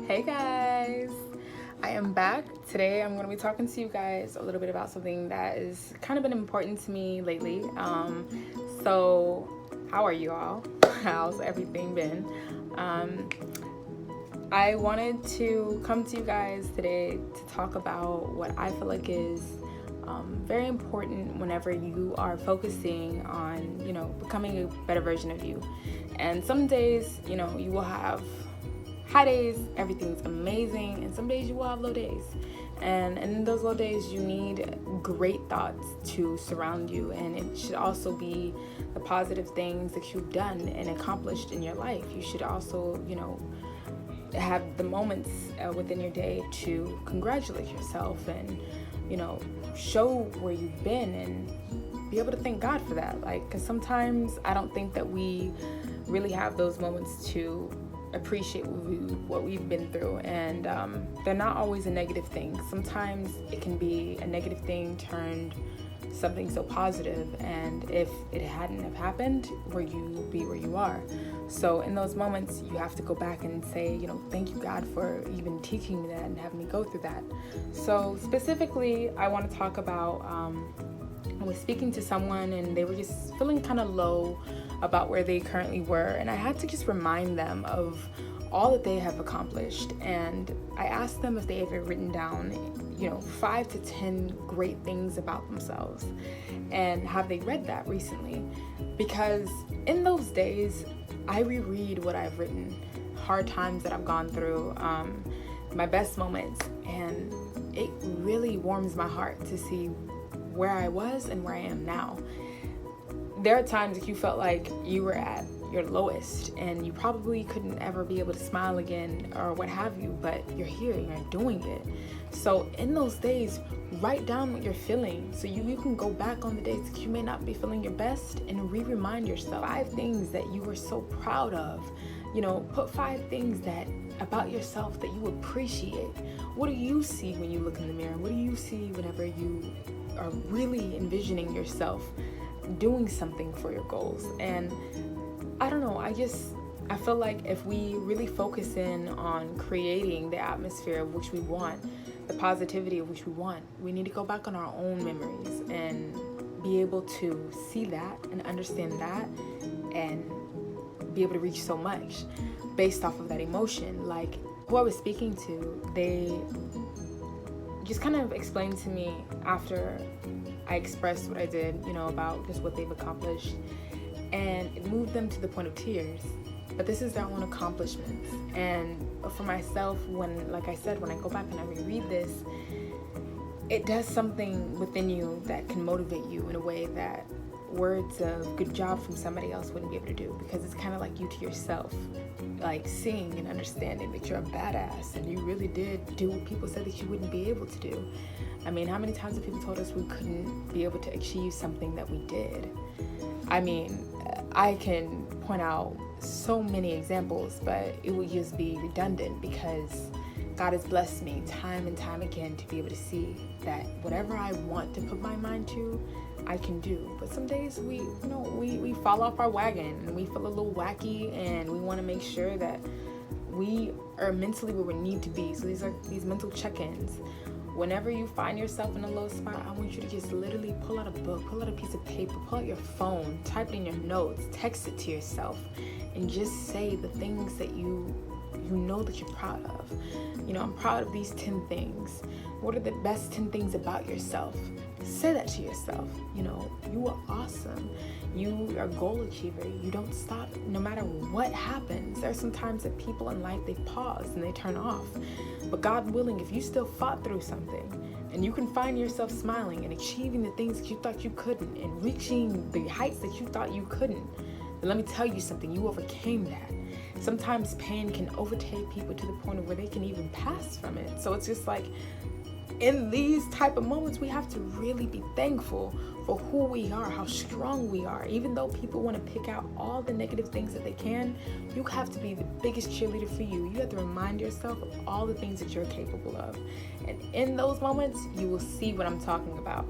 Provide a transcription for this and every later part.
Hey guys, I am back. Today I'm going to be talking to you guys a little bit about something that has kind of been important to me lately. So how are you all? How's everything been? I wanted to come to you guys today to talk about what I feel like is very important whenever you are focusing on, becoming a better version of you. And some days, you will have high days, everything's amazing, and some days you will have low days. And in those low days, you need great thoughts to surround you, and it should also be the positive things that you've done and accomplished in your life. You should also, have the moments within your day to congratulate yourself and, show where you've been and be able to thank God for that. Because sometimes I don't think that we really have those moments to appreciate what we've been through, and they're not always a negative thing. Sometimes it can be a negative thing turned something so positive, and if it hadn't have happened, where you be where you are. So in those moments, you have to go back and say, thank you, God, for even teaching me that and having me go through that. So specifically, I want to talk about I was speaking to someone and they were just feeling kind of low about where they currently were, and I had to just remind them of all that they have accomplished. And I asked them if they ever written down 5 to 10 great things about themselves, and have they read that recently? Because in those days I reread what I've written, hard times that I've gone through, my best moments, and it really warms my heart to see where I was and where I am now. There are times that you felt like you were at your lowest and you probably couldn't ever be able to smile again or what have you, but you're here and you're doing it. So in those days, write down what you're feeling so you can go back on the days that you may not be feeling your best and remind yourself 5 things that you were so proud of. Put 5 things that about yourself that you appreciate. What do you see when you look in the mirror? What do you see whenever you are really envisioning yourself doing something for your goals? And I don't know, I feel like if we really focus in on creating the atmosphere of which we want, the positivity of which we want, we need to go back on our own memories and be able to see that and understand that and be able to reach so much based off of that emotion. Like who I was speaking to, they just kind of explained to me after I expressed what I did, about just what they've accomplished, and it moved them to the point of tears. But this is their own accomplishments. And for myself, like I said, when I go back and I reread this, it does something within you that can motivate you in a way that words of good job from somebody else wouldn't be able to do, because it's kind of like you to yourself, like seeing and understanding that you're a badass and you really did do what people said that you wouldn't be able to do. I mean, how many times have people told us we couldn't be able to achieve something that we did? I mean, I can point out so many examples, but it would just be redundant because God has blessed me time and time again to be able to see that whatever I want to put my mind to, I can do. But some days we fall off our wagon and we feel a little wacky, and we want to make sure that we are mentally where we need to be. So these are these mental check-ins. Whenever you find yourself in a low spot, I want you to just literally pull out a book, pull out a piece of paper, pull out your phone, type it in your notes, text it to yourself, and just say the things that you know that you're proud of. I'm proud of these 10 things. What are the best 10 things about yourself? Say that to yourself. You are awesome. You are a goal achiever. You don't stop no matter what happens. There are some times that people in life, they pause and they turn off. But God willing, if you still fought through something and you can find yourself smiling and achieving the things that you thought you couldn't and reaching the heights that you thought you couldn't, then let me tell you something, you overcame that. Sometimes pain can overtake people to the point of where they can even pass from it. So it's just like, in these type of moments, we have to really be thankful for who we are, how strong we are. Even though people want to pick out all the negative things that they can, you have to be the biggest cheerleader for you. You have to remind yourself of all the things that you're capable of. And in those moments, you will see what I'm talking about.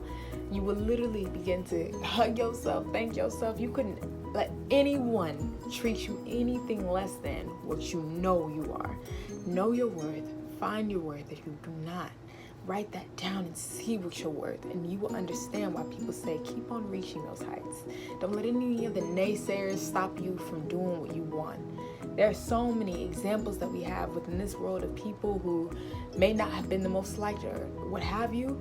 You will literally begin to hug yourself, thank yourself. You couldn't let anyone treat you anything less than what you know you are. Know your worth. Find your worth. If you do not, write that down and see what you're worth, and you will understand why people say keep on reaching those heights. Don't let any of the naysayers stop you from doing what you want. There are so many examples that we have within this world of people who may not have been the most liked or what have you,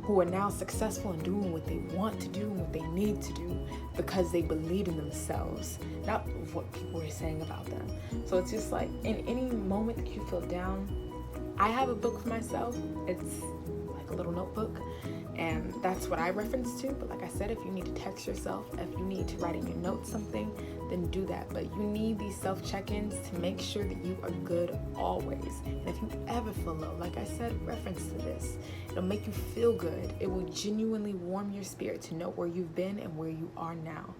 who are now successful in doing what they want to do and what they need to do because they believe in themselves, not what people are saying about them. So it's just like, in any moment that you feel down, I have a book for myself. It's like a little notebook, and that's what I reference to. But like I said, if you need to text yourself, if you need to write in your notes something, then do that. But you need these self-check-ins to make sure that you are good always. And if you ever feel low, like I said, reference to this. It'll make you feel good. It will genuinely warm your spirit to know where you've been and where you are now.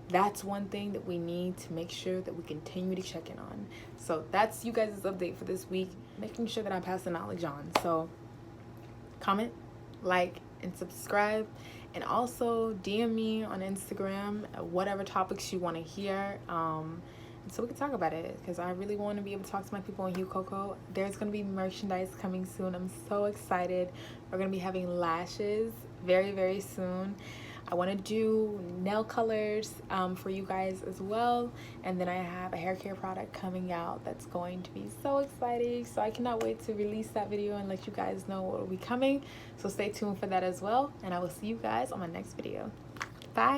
That's one thing that we need to make sure that we continue to check in on. So that's you guys' update for this week, making sure that I pass the knowledge on. So comment, like, and subscribe, and also DM me on Instagram whatever topics you want to hear, and so we can talk about it, because I really want to be able to talk to my people on Hugh Coco. There's going to be merchandise coming soon. I'm so excited. We're going to be having lashes very, very soon. I want to do nail colors for you guys as well. And then I have a hair care product coming out that's going to be so exciting. So I cannot wait to release that video and let you guys know what will be coming. So stay tuned for that as well. And I will see you guys on my next video.